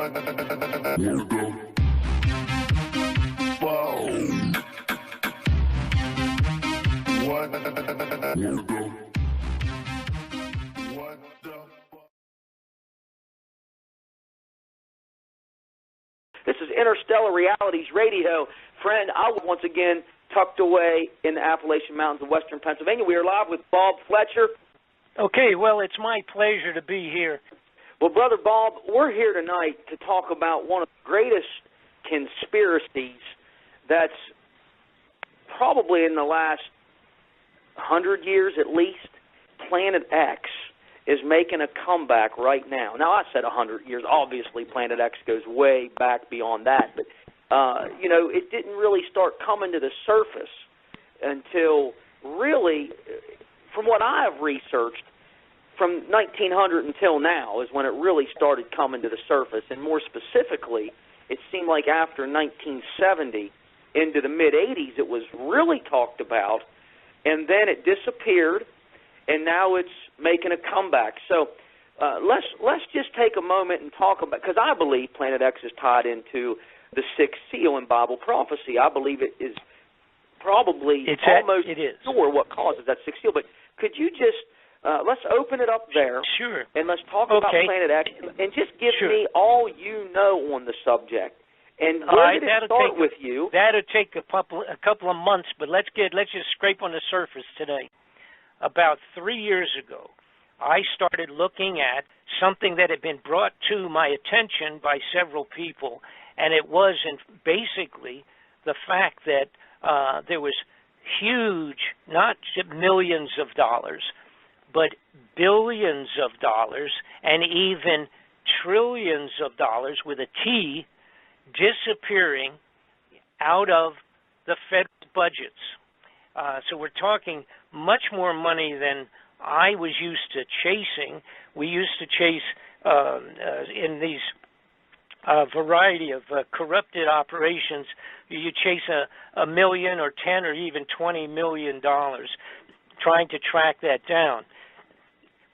This is Interstellar Realities Radio. Friend, I was once again tucked away in the Appalachian Mountains of western Pennsylvania. We are live with Bob Fletcher. Okay, well, it's my pleasure to be here. Well, Brother Bob, we're here tonight to talk about one of the greatest conspiracies that's probably in the last 100 years at least. Planet X is making a comeback right now. Now, I said 100 years. Obviously, Planet X goes way back beyond that. But, you know, it didn't really start coming to the surface until really, from what I've researched, from 1900 until now is when it really started coming to the surface. And more specifically, it seemed like after 1970 into the mid-'80s it was really talked about, and then it disappeared, and now it's making a comeback. So let's just take a moment and talk about, because I believe Planet X is tied into the sixth seal in Bible prophecy. I believe it is probably almost sure what causes that sixth seal. But could you just let's open it up there, sure, and let's talk about Planet X, and just give me all you know on the subject. And where did it start with you? That'll take a couple of months, but let's just scrape on the surface today. About 3 years ago, I started looking at something that had been brought to my attention by several people, and it was basically the fact that there was huge, not millions of dollars, but billions of dollars and even trillions of dollars with a T disappearing out of the federal budgets. So we're talking much more money than I was used to chasing. We used to chase in these variety of corrupted operations. You chase a million or 10 or even $20 million, trying to track that down.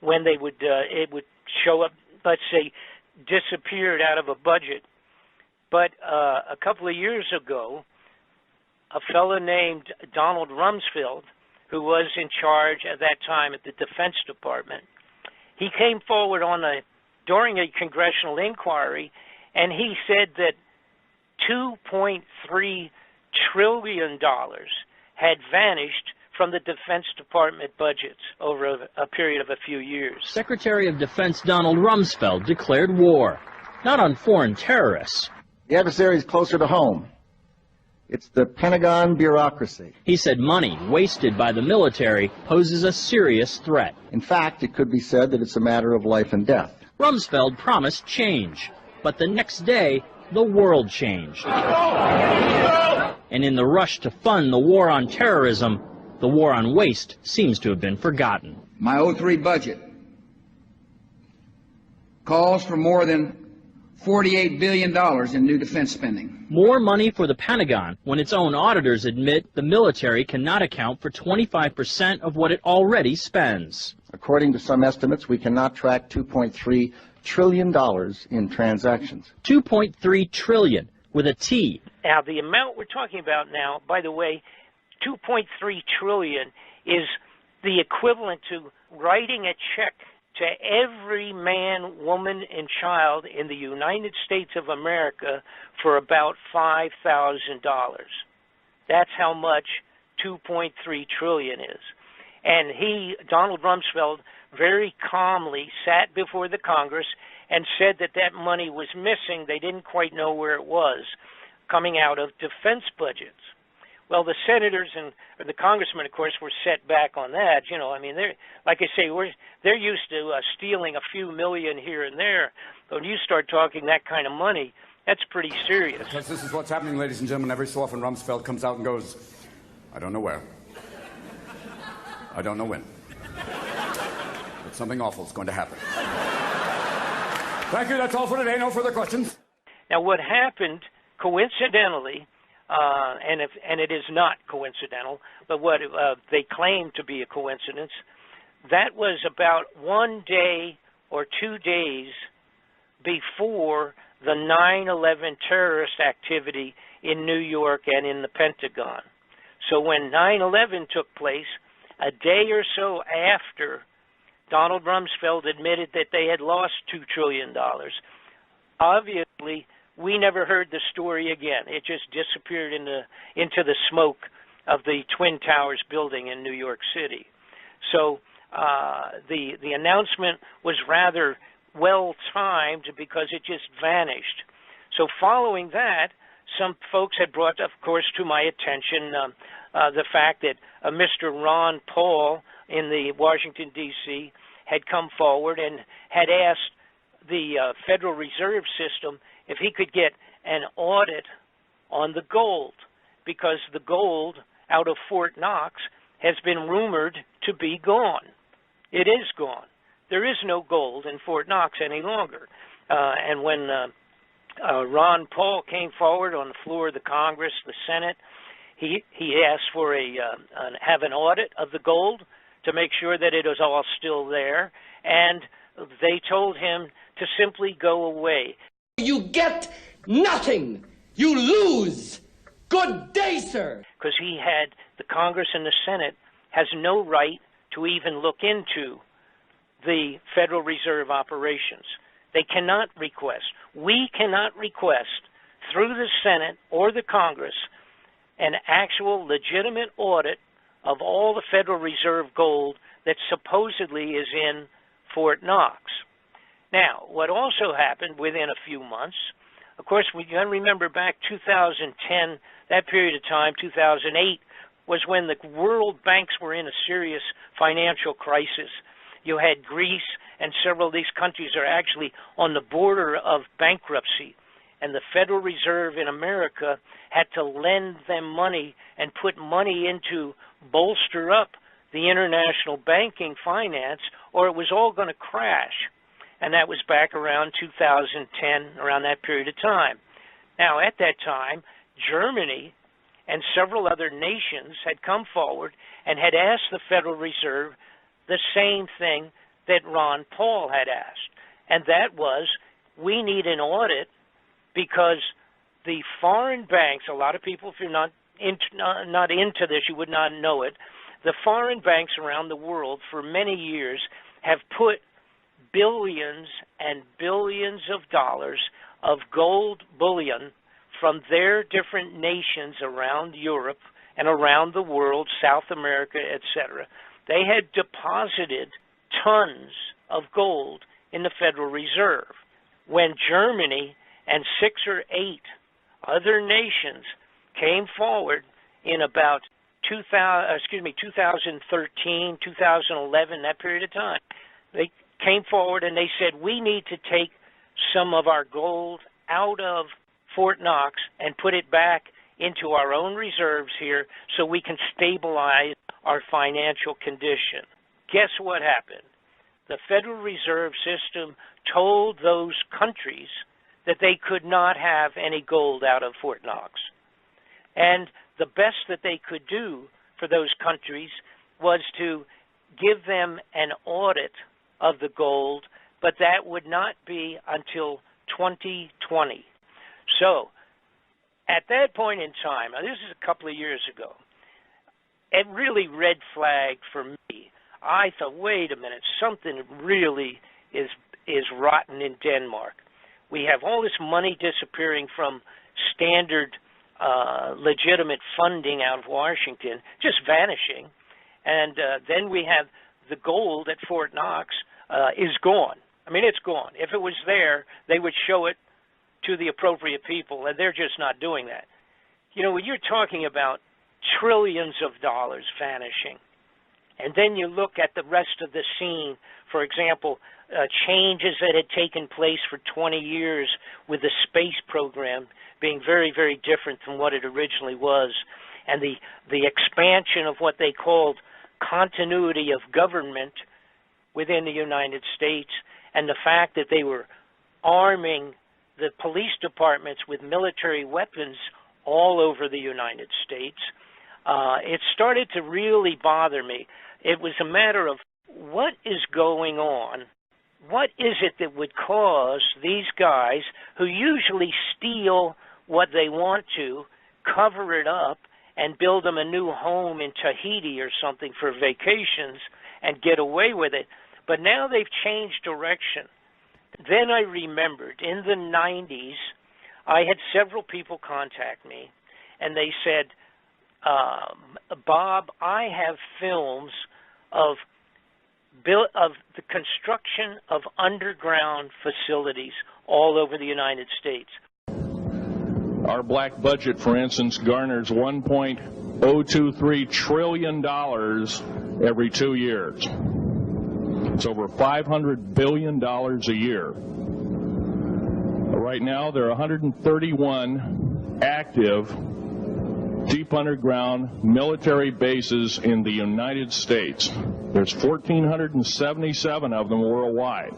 When they would, it would show up, let's say, disappeared out of a budget. But a couple of years ago, a fellow named Donald Rumsfeld, who was in charge at that time at the Defense Department, he came forward during a congressional inquiry, and he said that $2.3 trillion had vanished from the Defense Department budgets over a period of a few years. Secretary of Defense Donald Rumsfeld declared war, not on foreign terrorists. The adversary is closer to home. It's the Pentagon bureaucracy. He said money wasted by the military poses a serious threat. In fact, it could be said that it's a matter of life and death. Rumsfeld promised change, but the next day, the world changed. And in the rush to fund the war on terrorism, the war on waste seems to have been forgotten. My 03 budget calls for more than $48 billion in new defense spending. More money for the Pentagon when its own auditors admit the military cannot account for 25% of what it already spends. According to some estimates, we cannot track $2.3 trillion in transactions. 2.3 trillion with a T. Now, the amount we're talking about now, by the way, 2.3 trillion is the equivalent to writing a check to every man, woman, and child in the United States of America for about $5,000. That's how much 2.3 trillion is. And Donald Rumsfeld, very calmly sat before the Congress and said that that money was missing. They didn't quite know where it was, coming out of defense budgets. Well, the senators and the congressmen, of course, were set back on that. You know, I mean, they're, like I say, they're used to stealing a few million here and there. But when you start talking that kind of money, that's pretty serious. Because this is what's happening, ladies and gentlemen. Every so often, Rumsfeld comes out and goes, I don't know where. I don't know when. But something awful is going to happen. Thank you. That's all for today. No further questions. Now, what happened, coincidentally, and it is not coincidental, but what they claim to be a coincidence, that was about 1 day or 2 days before the 9/11 terrorist activity in New York and in the Pentagon. So when 9/11 took place, a day or so after Donald Rumsfeld admitted that they had lost $2 trillion, obviously we never heard the story again. It just disappeared into the smoke of the Twin Towers building in New York City. So the announcement was rather well-timed because it just vanished. So following that, some folks had brought, of course, to my attention the fact that Mr. Ron Paul in the Washington, D.C., had come forward and had asked the Federal Reserve System if he could get an audit on the gold, because the gold out of Fort Knox has been rumored to be gone. It is gone. There is no gold in Fort Knox any longer. And when Ron Paul came forward on the floor of the Congress, the Senate, he asked for have an audit of the gold to make sure that it was all still there, and they told him to simply go away. You get nothing. You lose. Good day, sir. Because the Congress and the Senate has no right to even look into the Federal Reserve operations. They cannot request. We cannot request through the Senate or the Congress an actual legitimate audit of all the Federal Reserve gold that supposedly is in Fort Knox. Now, what also happened within a few months, of course, we can remember back 2010, that period of time, 2008, was when the world banks were in a serious financial crisis. You had Greece, and several of these countries are actually on the border of bankruptcy. And the Federal Reserve in America had to lend them money and put money into bolster up the international banking finance, or it was all going to crash. And that was back around 2010, around that period of time. Now, at that time, Germany and several other nations had come forward and had asked the Federal Reserve the same thing that Ron Paul had asked, and that was, we need an audit because the foreign banks, a lot of people, if you're not into this, you would not know it, the foreign banks around the world for many years have put billions and billions of dollars of gold bullion from their different nations around Europe and around the world, South America, etc. They had deposited tons of gold in the Federal Reserve. When Germany and 6 or 8 other nations came forward in about 2013, 2011, that period of time, they came forward and they said, we need to take some of our gold out of Fort Knox and put it back into our own reserves here so we can stabilize our financial condition. Guess what happened? The Federal Reserve System told those countries that they could not have any gold out of Fort Knox. And the best that they could do for those countries was to give them an audit of the gold, but that would not be until 2020. So, at that point in time, now this is a couple of years ago, it really red flagged for me. I thought, wait a minute, something really is rotten in Denmark. We have all this money disappearing from standard legitimate funding out of Washington, just vanishing. And then we have the gold at Fort Knox is gone. I mean, it's gone. If it was there, they would show it to the appropriate people, and they're just not doing that. You know, when you're talking about trillions of dollars vanishing, and then you look at the rest of the scene, for example, changes that had taken place for 20 years with the space program being very, very different from what it originally was, and the expansion of what they called continuity of government within the United States, and the fact that they were arming the police departments with military weapons all over the United States, it started to really bother me. It was a matter of what is going on what is it that would cause these guys, who usually steal what they want to, cover it up, and build them a new home in Tahiti or something for vacations and get away with it? But now they've changed direction. Then I remembered in the 90s, I had several people contact me, and they said, Bob, I have films of the construction of underground facilities all over the United States. Our black budget, for instance, garners $1.023 trillion every 2 years. It's over $500 billion a year. Right now, there are 131 active deep underground military bases in the United States. There's 1,477 of them worldwide.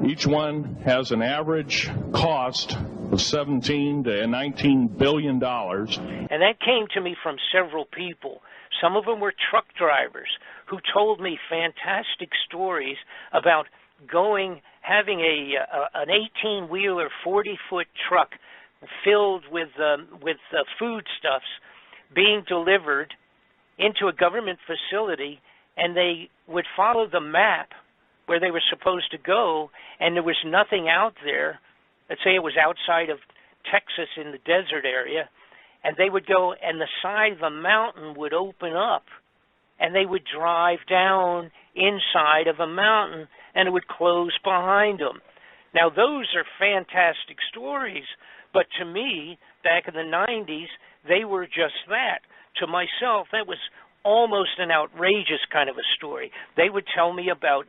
Each one has an average cost of $17 to $19 billion. And that came to me from several people. Some of them were truck drivers who told me fantastic stories about having an 18-wheeler, 40-foot truck filled with foodstuffs being delivered into a government facility, and they would follow the map where they were supposed to go, and there was nothing out there. Let's say it was outside of Texas in the desert area, and they would go, and the side of the mountain would open up, and they would drive down inside of a mountain, and it would close behind them. Now, those are fantastic stories, but to me, back in the 90s, they were just that. To myself, that was almost an outrageous kind of a story. They would tell me about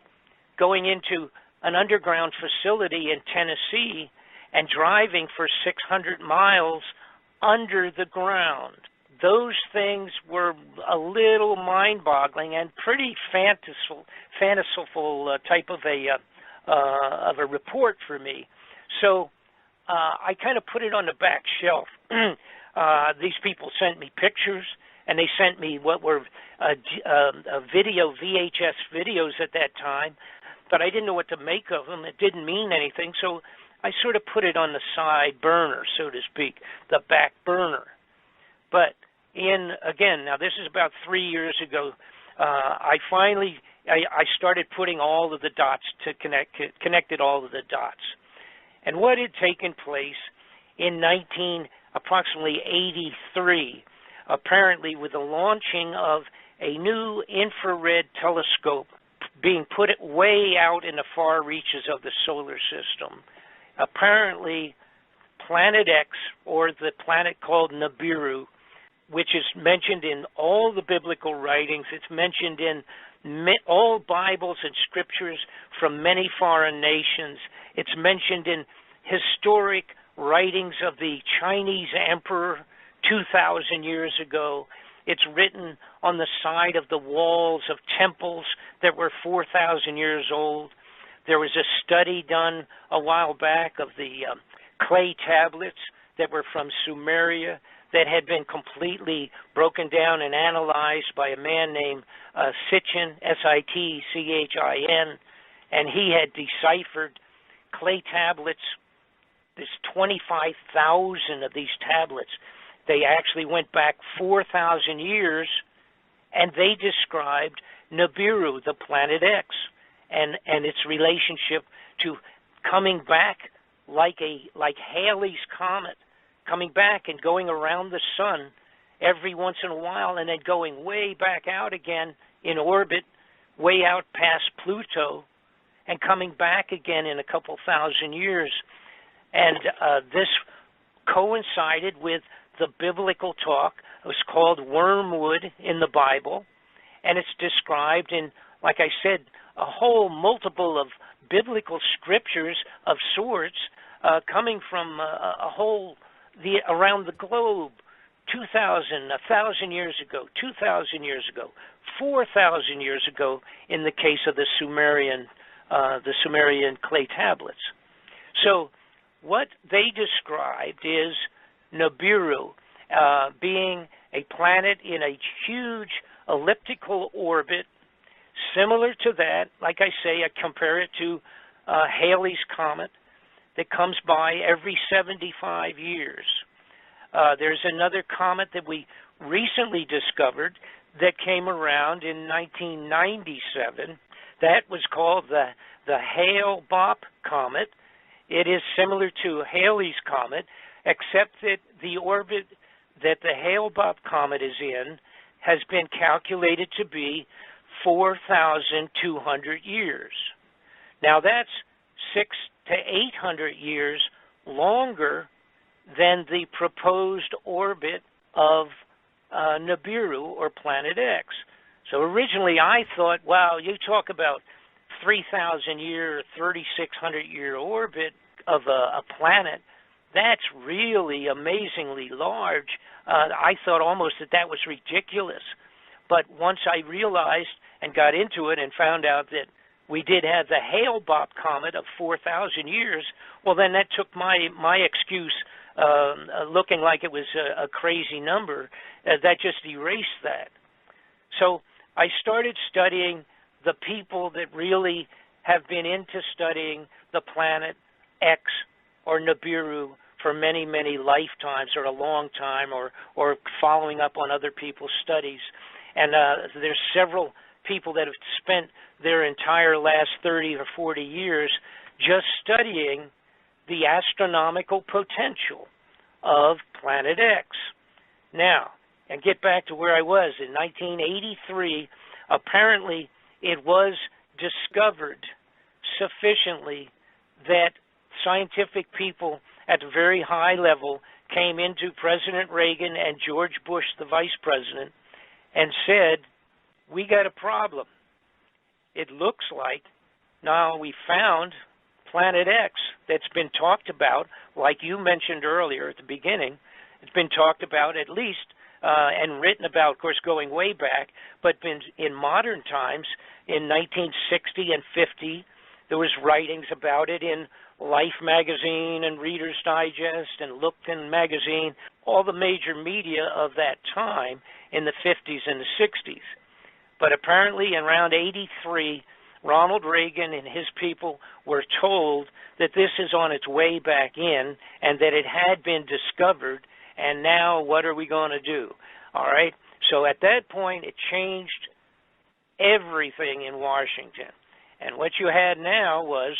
going into an underground facility in Tennessee and driving for 600 miles under the ground. Those things were a little mind-boggling and pretty fanciful type of a report for me. So I kind of put it on the back shelf. These people sent me pictures, and they sent me what were VHS videos at that time, but I didn't know what to make of them. It didn't mean anything, so I sort of put it on the side burner, so to speak, the back burner. But again, now this is about 3 years ago, I started putting all of the dots to connected all of the dots. And what had taken place in approximately 83, apparently with the launching of a new infrared telescope being put way out in the far reaches of the solar system. Apparently, Planet X, or the planet called Nibiru, which is mentioned in all the biblical writings, it's mentioned in all Bibles and scriptures from many foreign nations. It's mentioned in historic writings of the Chinese emperor 2,000 years ago. It's written on the side of the walls of temples that were 4,000 years old. There was a study done a while back of the clay tablets that were from Sumeria that had been completely broken down and analyzed by a man named Sitchin, S-I-T-C-H-I-N, and he had deciphered clay tablets. There's 25,000 of these tablets. They actually went back 4,000 years, and they described Nibiru, the planet X, and its relationship to coming back like Halley's Comet, coming back and going around the sun every once in a while and then going way back out again in orbit, way out past Pluto, and coming back again in a couple thousand years. And this coincided with the biblical talk. It was called wormwood in the Bible, and it's described in, like I said, a whole multiple of biblical scriptures of sorts coming from around the globe, 2,000, 1,000 years ago, 2,000 years ago, 4,000 years ago in the case of the Sumerian clay tablets. So what they described is Nibiru being a planet in a huge elliptical orbit similar to that, like I say, I compare it to Halley's Comet that comes by every 75 years. There's another comet that we recently discovered that came around in 1997. That was called the Hale-Bopp Comet. It is similar to Halley's Comet, except that the orbit that the Hale-Bopp Comet is in has been calculated to be 4,200 years. Now that's 600 to 800 years longer than the proposed orbit of Nibiru, or Planet X. So originally I thought, wow, you talk about 3,000-year, 3,600-year orbit of a planet. That's really amazingly large. I thought almost that was ridiculous. But once I realized and got into it and found out that we did have the Hale-Bopp Comet of 4,000 years, well, then that took my excuse, looking like it was a crazy number, that just erased that. So I started studying the people that really have been into studying the planet X or Nibiru for many, many lifetimes, or a long time, or following up on other people's studies. And there's several people that have spent their entire last 30 or 40 years just studying the astronomical potential of Planet X. Now, and get back to where I was, in 1983, apparently it was discovered sufficiently that scientific people at a very high level came into President Reagan and George Bush, the vice president, and said, we got a problem. It looks like now we found Planet X that's been talked about, like you mentioned earlier at the beginning. It's been talked about at least and written about, of course, going way back, but been in modern times. In 1960 and 50, there was writings about it in Life magazine and Reader's Digest and Lookton magazine, all the major media of that time in the 50s and the 60s. But apparently around 83, Ronald Reagan and his people were told that this is on its way back in and that it had been discovered, and now what are we going to do? All right? So at that point, it changed everything in Washington. And what you had now was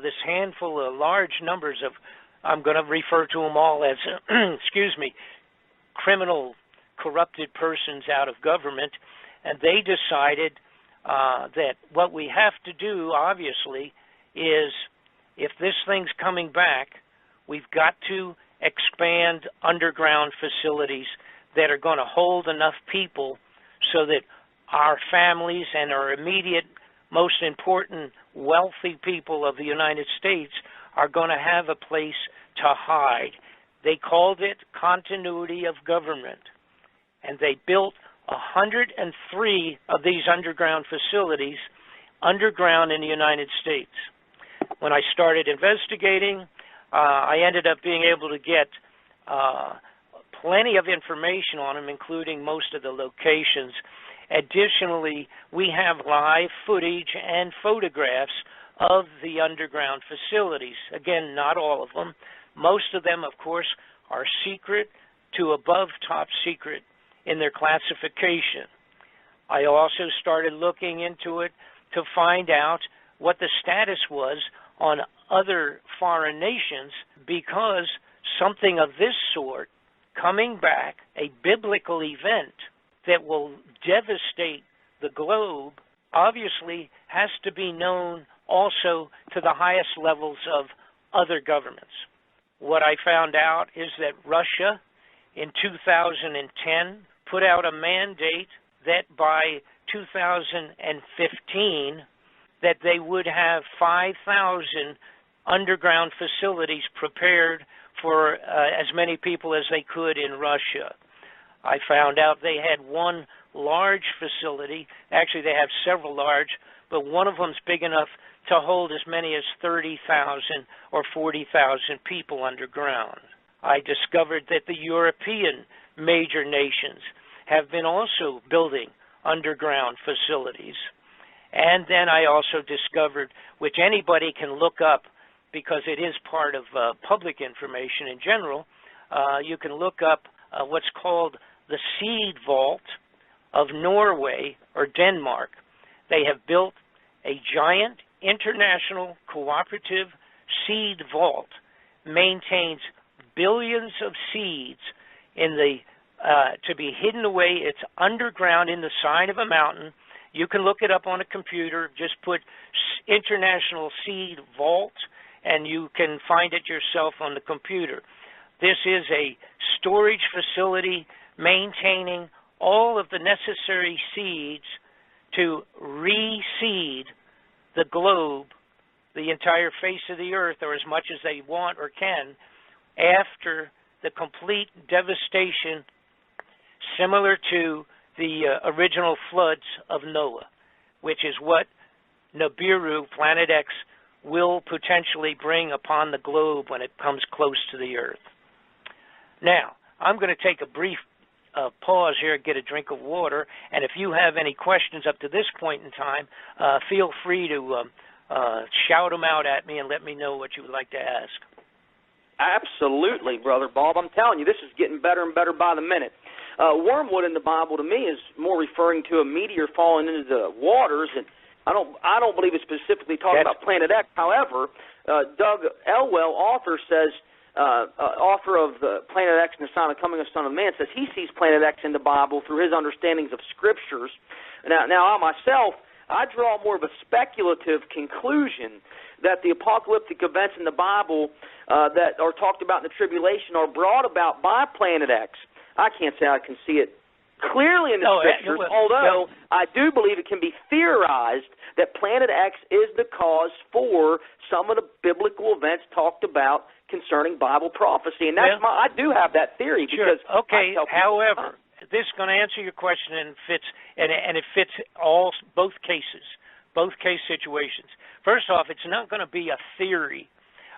this handful of large numbers of, I'm going to refer to them all as, excuse me, criminal, corrupted persons out of government, and they decided that what we have to do, obviously, is if this thing's coming back, we've got to expand underground facilities that are going to hold enough people so that our families and our immediate, most important, wealthy people of the United States are going to have a place to hide. They called it continuity of government, and they built 103 of these underground facilities underground in the United States. When I started investigating, I ended up being able to get plenty of information on them, including most of the locations. Additionally, we have live footage and photographs of the underground facilities. Again, not all of them. Most of them, of course, are secret to above top secret in their classification. I also started looking into it to find out what the status was on other foreign nations, because something of this sort, coming back, a biblical event that will devastate the globe, obviously has to be known also to the highest levels of other governments. What I found out is that Russia in 2010 put out a mandate that by 2015 that they would have 5,000 underground facilities prepared for as many people as they could in Russia. I found out they had one large facility. Actually, they have several large, but one of them's big enough to hold as many as 30,000 or 40,000 people underground. I discovered that the European major nations have been also building underground facilities. And then I also discovered, which anybody can look up because it is part of public information in general, you can look up what's called the Seed Vault of Norway or Denmark. They have built a giant international cooperative seed vault, maintains billions of seeds in the to be hidden away. It's underground in the side of a mountain. You can look it up on a computer. Just put International Seed Vault, and you can find it yourself on the computer. This is a storage facility maintaining all of the necessary seeds to reseed the globe, the entire face of the earth, or as much as they want or can, after the complete devastation similar to the original floods of Noah, which is what Nibiru, Planet X, will potentially bring upon the globe when it comes close to the earth. Now, I'm going to take a brief pause here and get a drink of water, and if you have any questions up to this point in time, feel free to shout them out at me and let me know what you would like to ask. Absolutely, Brother Bob. I'm telling you, this is getting better and better by the minute. Wormwood in the Bible, to me, is more referring to a meteor falling into the waters, and I don't believe it's specifically talking about Planet X. However, Doug Elwell, author, says, author of the Planet X and the Sign of Coming of Son of Man, says he sees Planet X in the Bible through his understandings of Scriptures. Now I myself, I draw more of a speculative conclusion that the apocalyptic events in the Bible that are talked about in the tribulation are brought about by Planet X. I can't say I can see it clearly in the Scriptures, although I do believe it can be theorized that Planet X is the cause for some of the biblical events talked about concerning Bible prophecy. And that's I do have that theory. Sure. Because okay, however, this is going to answer your question, and it fits both cases, both case situations. First off, it's not going to be a theory.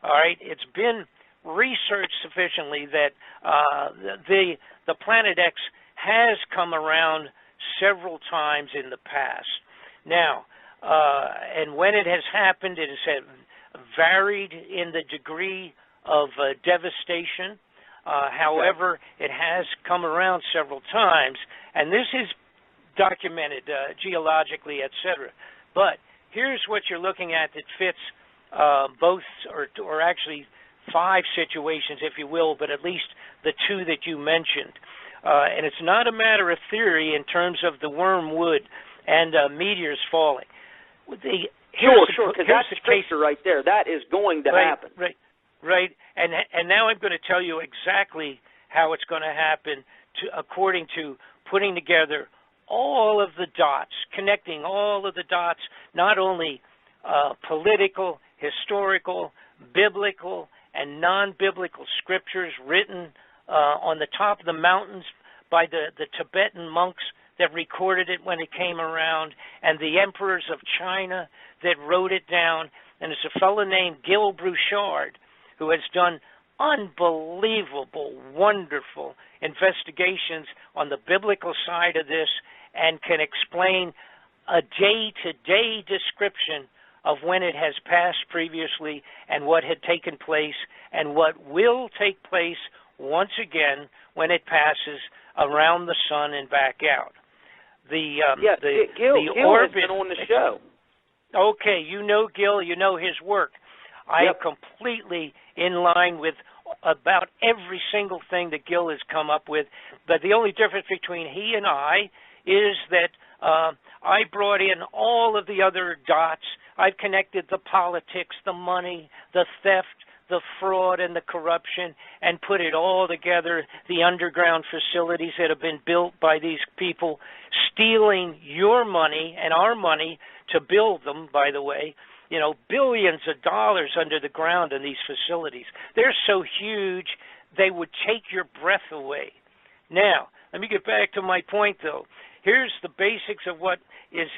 All right, it's been researched sufficiently that the Planet X has come around several times in the past. Now, and when it has happened, it has varied in the degree of devastation. However, it has come around several times, and this is documented geologically, etc. But here's what you're looking at that fits both, or actually 5 situations, if you will, but at least the 2 that you mentioned. And it's not a matter of theory in terms of the wormwood and meteors falling. Sure, because that's the Scripture right there. That is going to happen. Right. And now I'm going to tell you exactly how it's going to happen according to putting together all of the dots, connecting all of the dots, not only political, historical, biblical, and non-biblical scriptures written on the top of the mountains by the Tibetan monks that recorded it when it came around, and the emperors of China that wrote it down. And it's a fellow named Gil Bouchard who has done unbelievable, wonderful investigations on the biblical side of this and can explain a day-to-day description of when it has passed previously and what had taken place and what will take place once again when it passes around the sun and back out. Gil has been on the show. Okay, you know Gil, you know his work. I am completely in line with about every single thing that Gil has come up with, but the only difference between he and I is that I brought in all of the other dots. I've connected the politics, the money, the theft, the fraud, and the corruption, and put it all together, the underground facilities that have been built by these people, stealing your money and our money to build them, by the way. You know, billions of dollars under the ground in these facilities. They're so huge, they would take your breath away. Now, let me get back to my point, though. Here's the basics of what is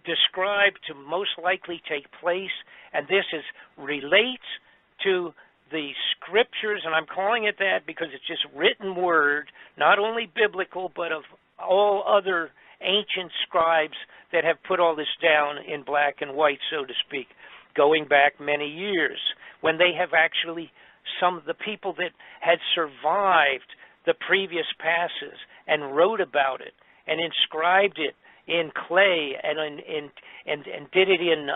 described to most likely take place, and this relates to the scriptures, and I'm calling it that because it's just written word, not only biblical, but of all other ancient scribes that have put all this down in black and white, so to speak, going back many years, when they have actually, some of the people that had survived the previous passes and wrote about it and inscribed it in clay and did it in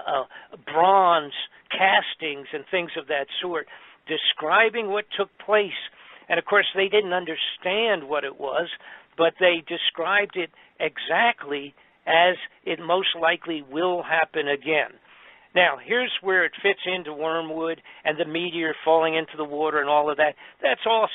bronze castings and things of that sort, describing what took place. And of course they didn't understand what it was, but they described it exactly as it most likely will happen again. Now, here's where it fits into wormwood and the meteor falling into the water and all of that. That's all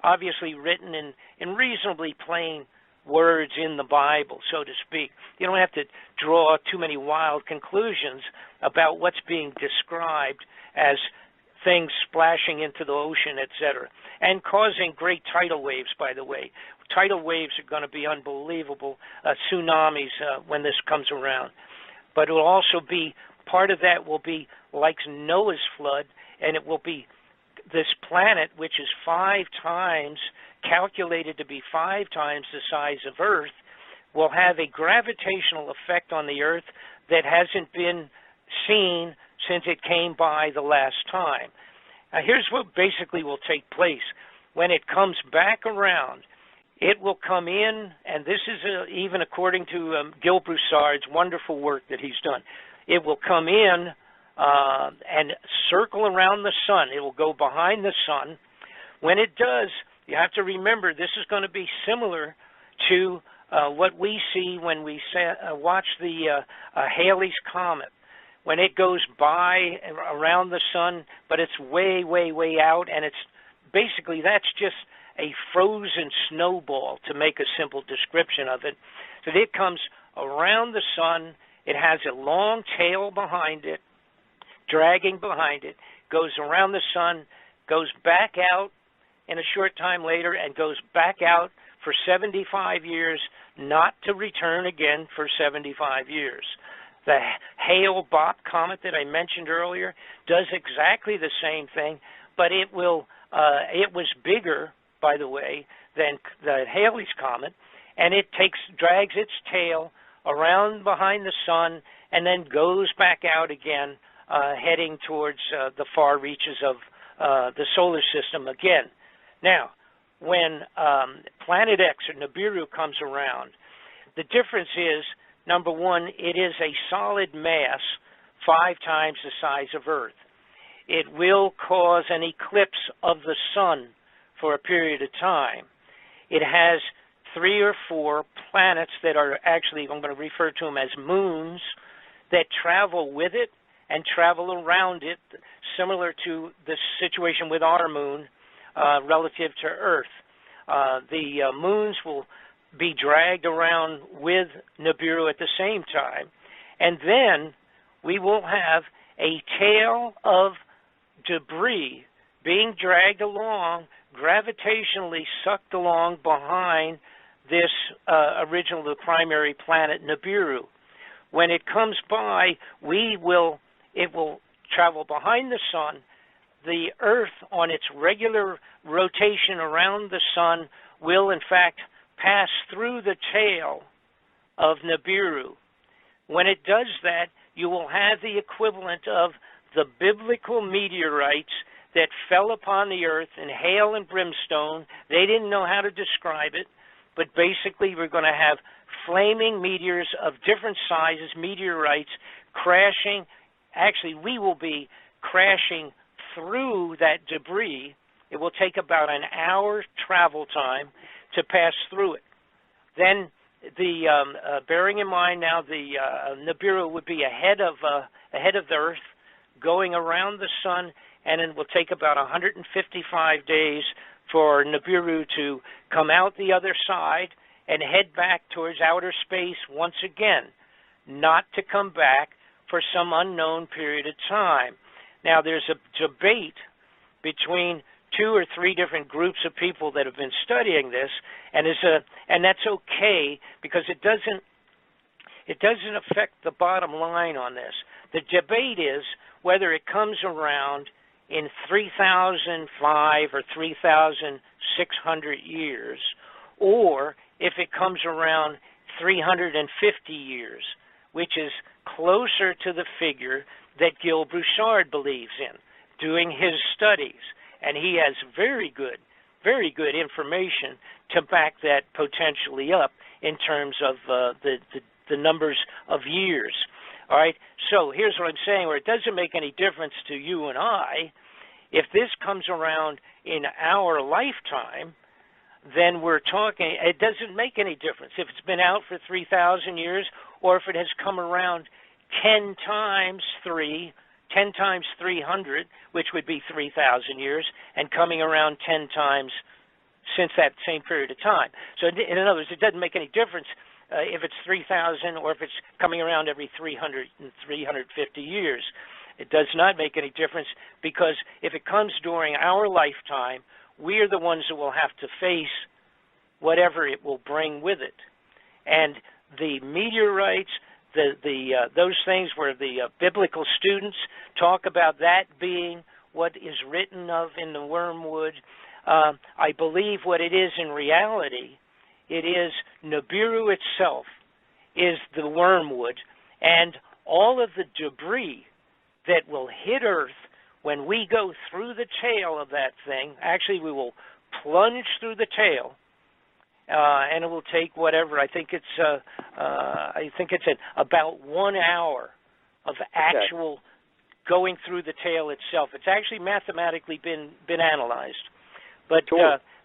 obviously written in reasonably plain words in the Bible, so to speak. You don't have to draw too many wild conclusions about what's being described as things splashing into the ocean, etc., and causing great tidal waves, by the way. Tidal waves are going to be unbelievable, tsunamis when this comes around. But it will also be, part of that will be like Noah's flood, and it will be this planet, which is calculated to be 5 times the size of Earth, will have a gravitational effect on the Earth that hasn't been seen since it came by the last time. Now, here's what basically will take place. When it comes back around, it will come in, and this is even according to Gil Broussard's wonderful work that he's done. It will come in and circle around the sun. It will go behind the sun. When it does, you have to remember this is going to be similar to what we see when we watch the Halley's Comet. When it goes by around the sun, but it's way, way, way out, and it's basically, that's just a frozen snowball, to make a simple description of it. So it comes around the sun. It has a long tail behind it, dragging behind it, goes around the sun, goes back out in a short time later, and goes back out for 75 years, not to return again for 75 years. The Hale-Bopp comet that I mentioned earlier does exactly the same thing, but it was bigger, by the way, than the Halley's Comet, and it drags its tail around behind the sun and then goes back out again, heading towards the far reaches of the solar system again. Now, when Planet X or Nibiru comes around, the difference is, number one, it is a solid mass 5 times the size of Earth. It will cause an eclipse of the sun for a period of time. It has 3 or 4 planets that are actually, I'm going to refer to them as moons, that travel with it and travel around it, similar to the situation with our moon relative to Earth. The moons will be dragged around with Nibiru at the same time, and then we will have a tail of debris being dragged along, gravitationally sucked along behind this original primary planet Nibiru. When it comes by, it will travel behind the sun. The Earth, on its regular rotation around the sun, will in fact pass through the tail of Nibiru. When it does that, you will have the equivalent of the biblical meteorites that fell upon the earth in hail and brimstone. They didn't know how to describe it, but basically we're going to have flaming meteors of different sizes, meteorites, crashing. Actually, we will be crashing through that debris. It will take about an hour travel time to pass through it. Then, bearing in mind now, the Nibiru would be ahead of the Earth, going around the sun, and it will take about 155 days for Nibiru to come out the other side and head back towards outer space once again, not to come back for some unknown period of time. Now, there's a debate between 2 or 3 different groups of people that have been studying this, and that's okay, because it doesn't affect the bottom line on this. The debate is whether it comes around in 3,005 or 3,600 years, or if it comes around 350 years. which is closer to the figure that Gil Broussard believes in, doing his studies. And he has very good information to back that potentially up in terms of the numbers of years. All right, so here's what I'm saying, where it doesn't make any difference to you and I. If this comes around in our lifetime, then we're talking, it doesn't make any difference if it's been out for 3,000 years or if it has come around 10 times 300, which would be 3,000 years, and coming around 10 times since that same period of time. So in other words, it doesn't make any difference if it's 3,000 or if it's coming around every 300 and 350 years. It does not make any difference, because if it comes during our lifetime, we are the ones that will have to face whatever it will bring with it. And the meteorites, those things where the biblical students talk about that being what is written of in the wormwood, I believe what it is in reality, it is Nibiru itself is the wormwood, and all of the debris that will hit Earth when we go through the tail of that thing. Actually, we will plunge through the tail, and it will take whatever. I think it's about 1 hour of actual going through the tail itself. It's actually mathematically been analyzed, but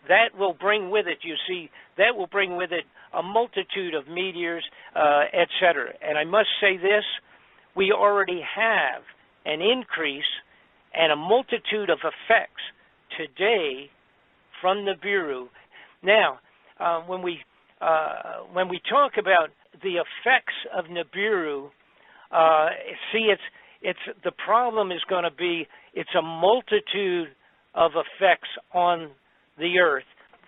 that will bring with it. You see, that will bring with it a multitude of meteors, etc. And I must say this: we already have an increase and a multitude of effects today from Nibiru. Now, when we talk about the effects of Nibiru, see, it's the problem is going to be it's a multitude of effects on the Earth.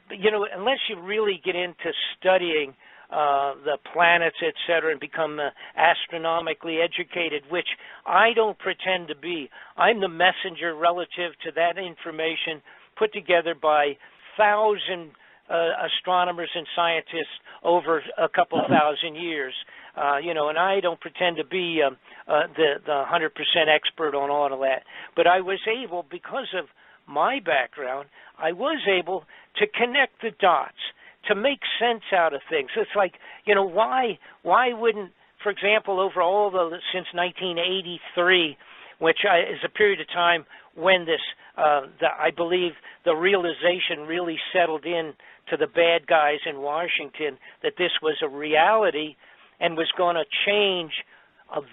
But, you know, unless you really get into studying the planets, etc., and become astronomically educated, which I don't pretend to be. I'm the messenger relative to that information put together by 1,000 astronomers and scientists over a couple thousand years. And I don't pretend to be the 100% expert on all of that. But I was able, because of my background, I was able to connect the dots, to make sense out of things. It's like, why wouldn't, for example, over all since 1983, which is a period of time when this, I believe, the realization really settled in to the bad guys in Washington that this was a reality and was going to change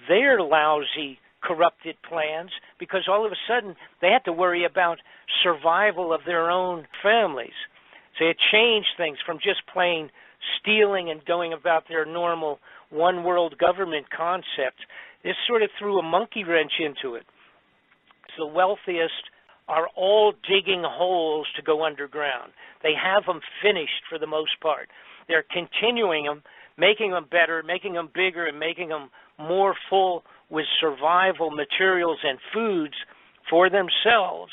their lousy, corrupted plans, because all of a sudden they had to worry about survival of their own families. So it changed things from just plain stealing and going about their normal one world government concept. This sort of threw a monkey wrench into it. So the wealthiest are all digging holes to go underground. They have them finished for the most part. They're continuing them, making them better, making them bigger, and making them more full with survival materials and foods for themselves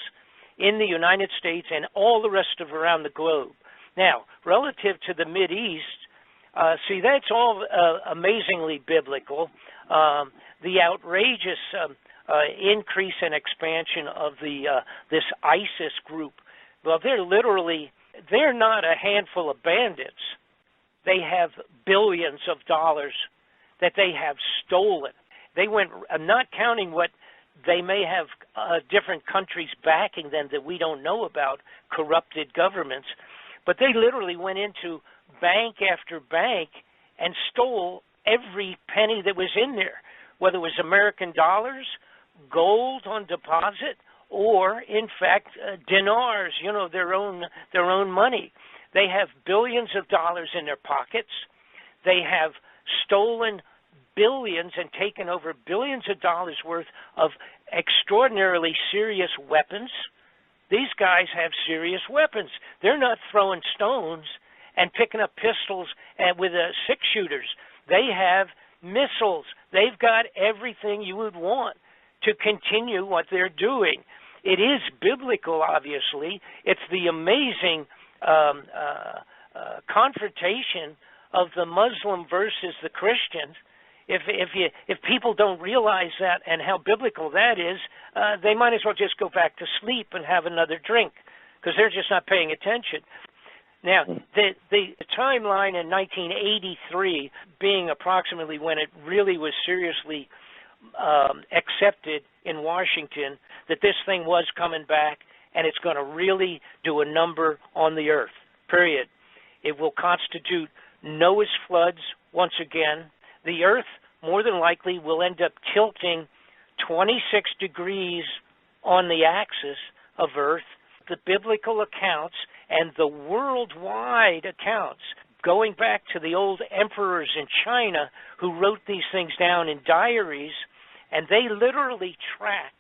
in the United States and all the rest of around the globe. Now, relative to the Mideast, see, that's all amazingly biblical. The outrageous increase and expansion of this ISIS group. Well, they're not a handful of bandits. They have billions of dollars that they have stolen. They went, not counting what they may have different countries backing them that we don't know about, corrupted governments, but they literally went into bank after bank and stole every penny that was in there, whether it was American dollars, gold on deposit, or in fact dinars, their own money. They have billions of dollars in their pockets. They have stolen billions and taken over billions of dollars worth of extraordinarily serious weapons. These guys have serious weapons. They're not throwing stones and picking up pistols with six-shooters. They have missiles. They've got everything you would want to continue what they're doing. It is biblical, obviously. It's the amazing confrontation of the Muslim versus the Christians. if people don't realize that and how biblical that is, they might as well just go back to sleep and have another drink, because they're just not paying attention. Now, the timeline in 1983 being approximately when it really was seriously accepted in Washington that this thing was coming back and it's going to really do a number on the earth, period. It will constitute Noah's floods once again. The earth, more than likely, will end up tilting 26 degrees on the axis of earth. The biblical accounts and the worldwide accounts, going back to the old emperors in China who wrote these things down in diaries, and they literally tracked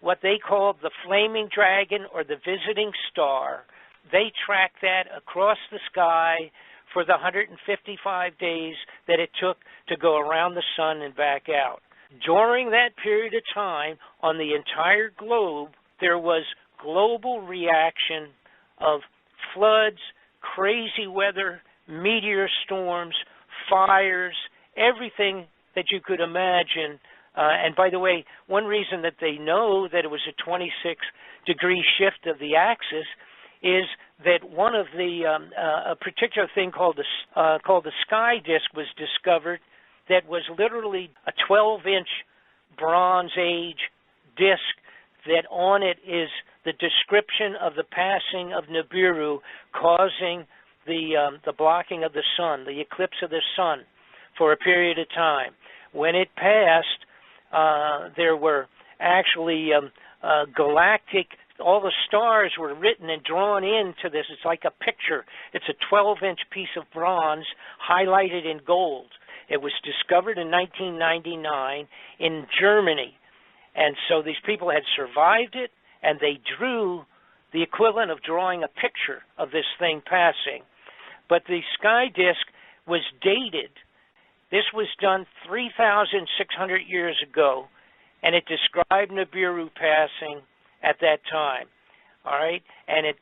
what they called the flaming dragon or the visiting star. They tracked that across the sky for the 155 days that it took to go around the sun and back out. During that period of time, on the entire globe, there was global reaction of floods, crazy weather, meteor storms, fires, everything that you could imagine. And by the way, one reason that they know that it was a 26-degree shift of the axis is that one of the a particular thing called the sky disk was discovered that was literally a 12-inch Bronze Age disk that on it is the description of the passing of Nibiru causing the blocking of the sun, the eclipse of the sun for a period of time. When it passed, there were actually galactic, all the stars were written and drawn into this. It's like a picture. It's a 12-inch piece of bronze highlighted in gold. It was discovered in 1999 in Germany. And so these people had survived it, and they drew the equivalent of drawing a picture of this thing passing. But the sky disk was dated. This was done 3,600 years ago, and it described Nibiru passing at that time. All right? And it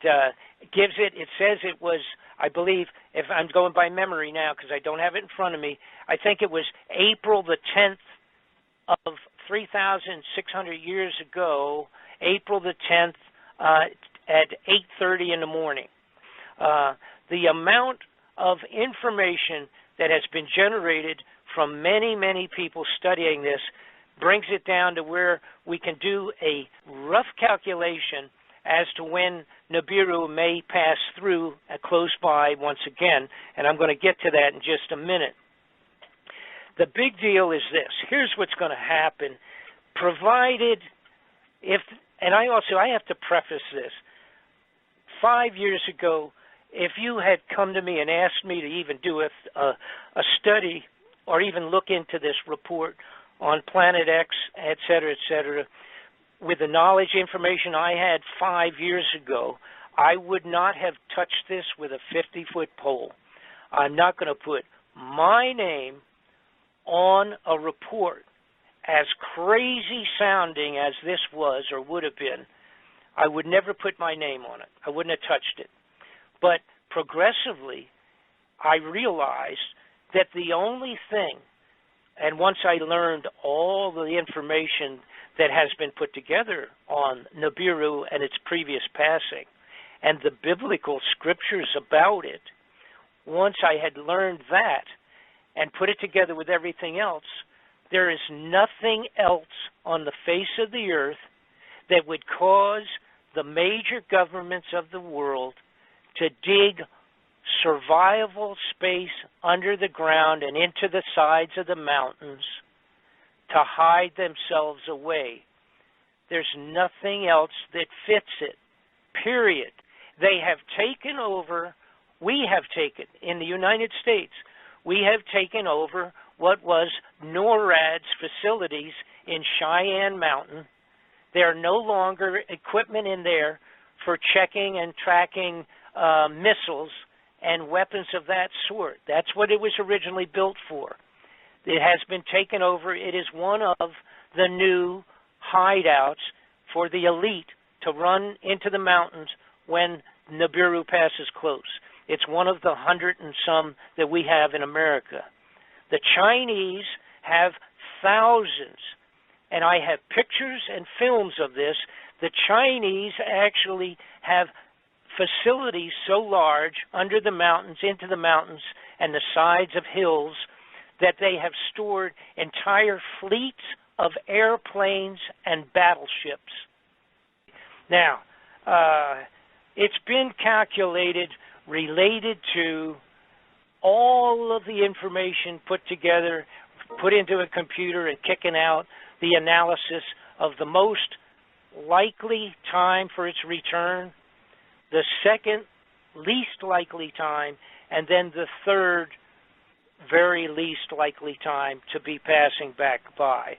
gives it, it says it was, I believe, if I'm going by memory now because I don't have it in front of me, I think it was April the 10th of 3,600 years ago, April the 10th at 8:30 in the morning. The amount of information that has been generated from many, many people studying this brings it down to where we can do a rough calculation as to when Nibiru may pass through close by once again, and I'm going to get to that in just a minute. The big deal is this. Here's what's going to happen, provided if, and I have to preface this. 5 years ago, if you had come to me and asked me to even do a study or even look into this report on Planet X, et cetera, with the knowledge information I had 5 years ago, I would not have touched this with a 50-foot pole. I'm not going to put my name on a report as crazy sounding as this was or would have been. I would never put my name on it. I wouldn't have touched it. But progressively, I realized that the only thing, and once I learned all the information that has been put together on Nibiru and its previous passing, and the biblical scriptures about it, once I had learned that and put it together with everything else, there is nothing else on the face of the earth that would cause the major governments of the world to dig survivable space under the ground and into the sides of the mountains to hide themselves away. There's nothing else that fits it, period. They have taken over, we have taken, in the United States, we have taken over what was NORAD's facilities in Cheyenne Mountain. There are no longer equipment in there for checking and tracking missiles and weapons of that sort. That's what it was originally built for. It has been taken over. It is one of the new hideouts for the elite to run into the mountains when Nibiru passes close. It's one of the 100 and some that we have in America. The Chinese have thousands, and I have pictures and films of this. The Chinese actually have facilities so large under the mountains, into the mountains, and the sides of hills that they have stored entire fleets of airplanes and battleships. Now, it's been calculated related to all of the information put together, put into a computer and kicking out the analysis of the most likely time for its return, the second least likely time, and then the third very least likely time to be passing back by.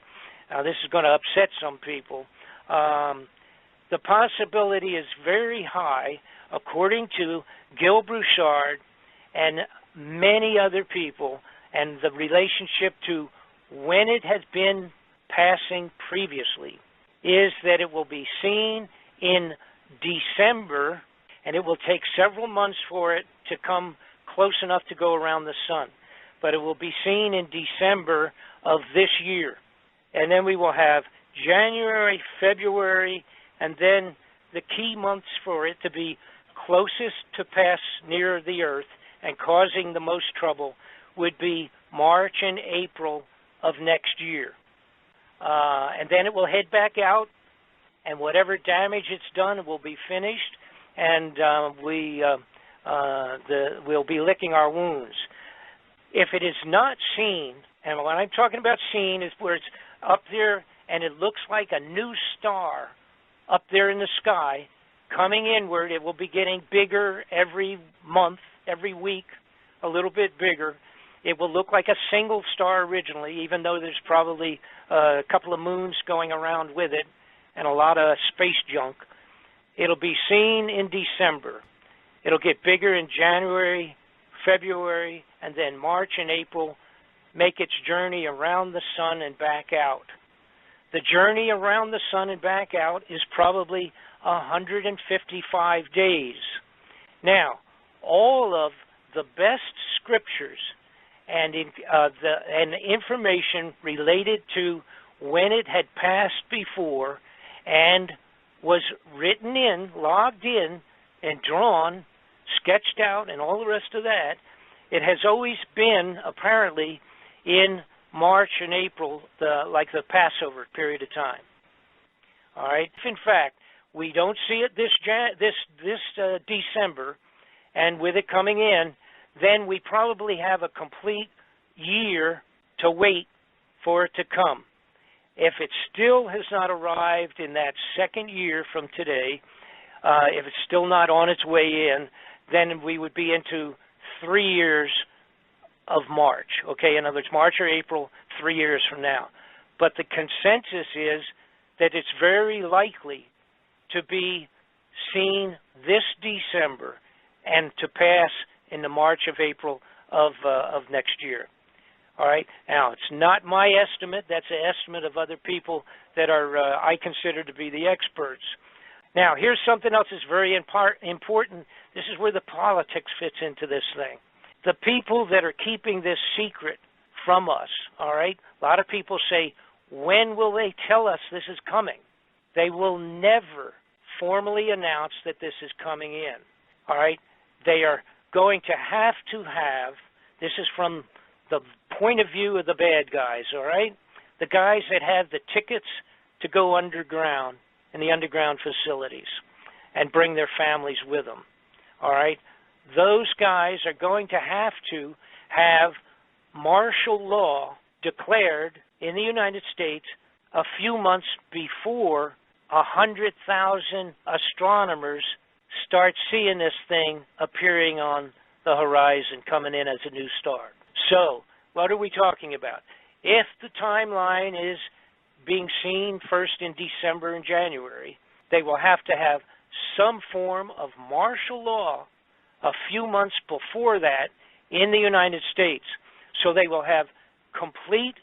Now, this is going to upset some people. The possibility is very high, according to Gil Broussard and many other people, and the relationship to when it has been passing previously, is that it will be seen in December, and it will take several months for it to come close enough to go around the sun. But it will be seen in December of this year. And then we will have January, February, and then the key months for it to be closest to pass near the Earth and causing the most trouble would be March and April of next year. And then it will head back out, and whatever damage it's done will be finished, and we'll be licking our wounds. If it is not seen, and what I'm talking about seen is where it's up there and it looks like a new star up there in the sky coming inward, it will be getting bigger every month, every week, a little bit bigger. It will look like a single star originally, even though there's probably a couple of moons going around with it and a lot of space junk. It'll be seen in December. It'll get bigger in January, February, and then March and April, make its journey around the sun and back out. The journey around the sun and back out is probably 155 days. Now, all of the best scriptures and information related to when it had passed before and was written in, logged in, and drawn, sketched out, and all the rest of that, it has always been, apparently, in March and April, like the Passover period of time. All right? If, in fact, we don't see it this December, and with it coming in, then we probably have a complete year to wait for it to come. If it still has not arrived in that second year from today, if it's still not on its way in, then we would be into 3 years of March. Okay, in other words, March or April, 3 years from now. But the consensus is that it's very likely to be seen this December and to pass in the March of April of next year. All right. Now, it's not my estimate. That's an estimate of other people that are I consider to be the experts. Now, here's something else that's very important. This is where the politics fits into this thing. The people that are keeping this secret from us, all right, a lot of people say, when will they tell us this is coming? They will never formally announce that this is coming in, all right? They are going to have, this is from the point of view of the bad guys, all right? The guys that have the tickets to go underground in the underground facilities and bring their families with them, all right? Those guys are going to have martial law declared in the United States a few months before 100,000 astronomers start seeing this thing appearing on the horizon, coming in as a new star. So, what are we talking about? If the timeline is being seen first in December and January, they will have to have some form of martial law a few months before that in the United States. So they will have complete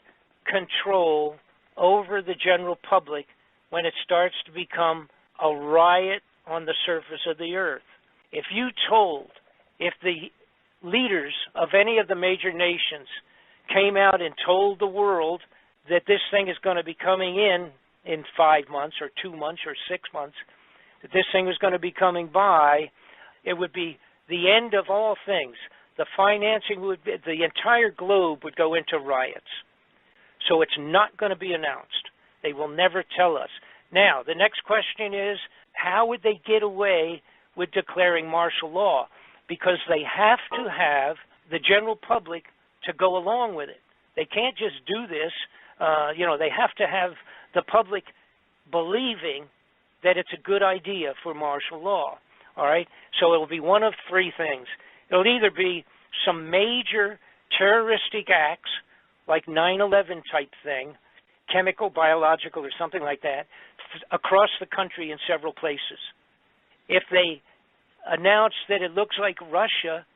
control over the general public when it starts to become a riot on the surface of the earth. If the leaders of any of the major nations came out and told the world that this thing is going to be coming in 5 months or 2 months or 6 months, that this thing was going to be coming by, it would be the end of all things. The financing would be, the entire globe would go into riots. So it's not going to be announced. They will never tell us. Now, the next question is, how would they get away with declaring martial law? Because they have to have the general public to go along with it. They can't just do this. They have to have the public believing that it's a good idea for martial law. All right? So it will be one of three things. It'll either be some major terroristic acts, like 9/11 type thing, chemical, biological, or something like that, across the country in several places. If they announce that it looks like Russia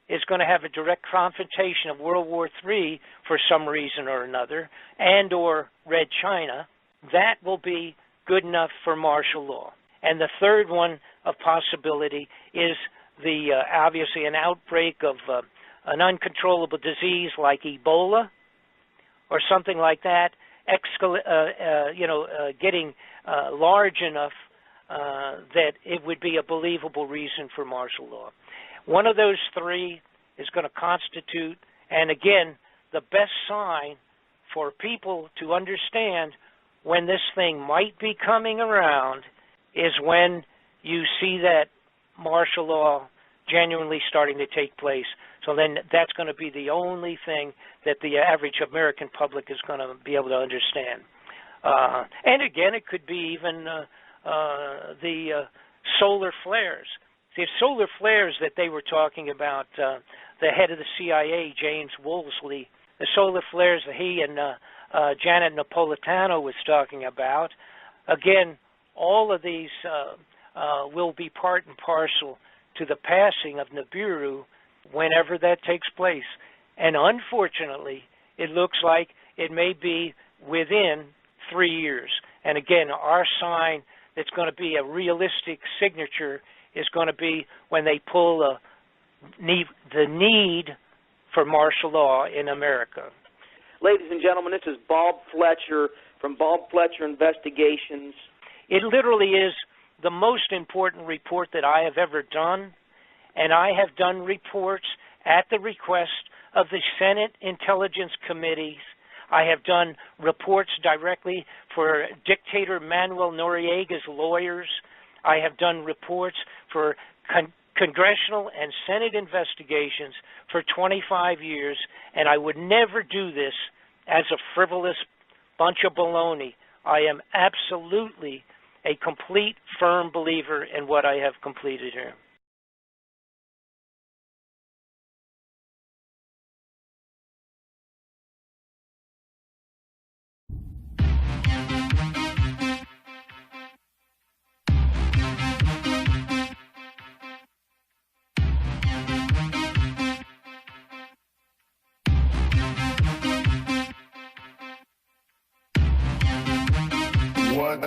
is going to have a direct confrontation of World War III for some reason or another, and or Red China, that will be good enough for martial law. And the third one of possibility is obviously an outbreak of an uncontrollable disease like Ebola or something like that, getting large enough that it would be a believable reason for martial law. One of those three is going to constitute, and again, the best sign for people to understand when this thing might be coming around is when you see that martial law genuinely starting to take place. So then that's going to be the only thing that the average American public is going to be able to understand. And again, it could be even the solar flares. The solar flares that they were talking about, the head of the CIA, James Woolsey, the solar flares that he and Janet Napolitano was talking about, again, all of these will be part and parcel to the passing of Nibiru whenever that takes place. And unfortunately, it looks like it may be within 3 years. And again, our sign that's going to be a realistic signature is going to be when they pull the need for martial law in America. Ladies and gentlemen, this is Bob Fletcher from Bob Fletcher Investigations. It literally is the most important report that I have ever done, and I have done reports at the request of the Senate Intelligence Committees. I have done reports directly for dictator Manuel Noriega's lawyers. I have done reports for congressional and Senate investigations for 25 years, and I would never do this as a frivolous bunch of baloney. I am absolutely a complete, firm believer in what I have completed here. What?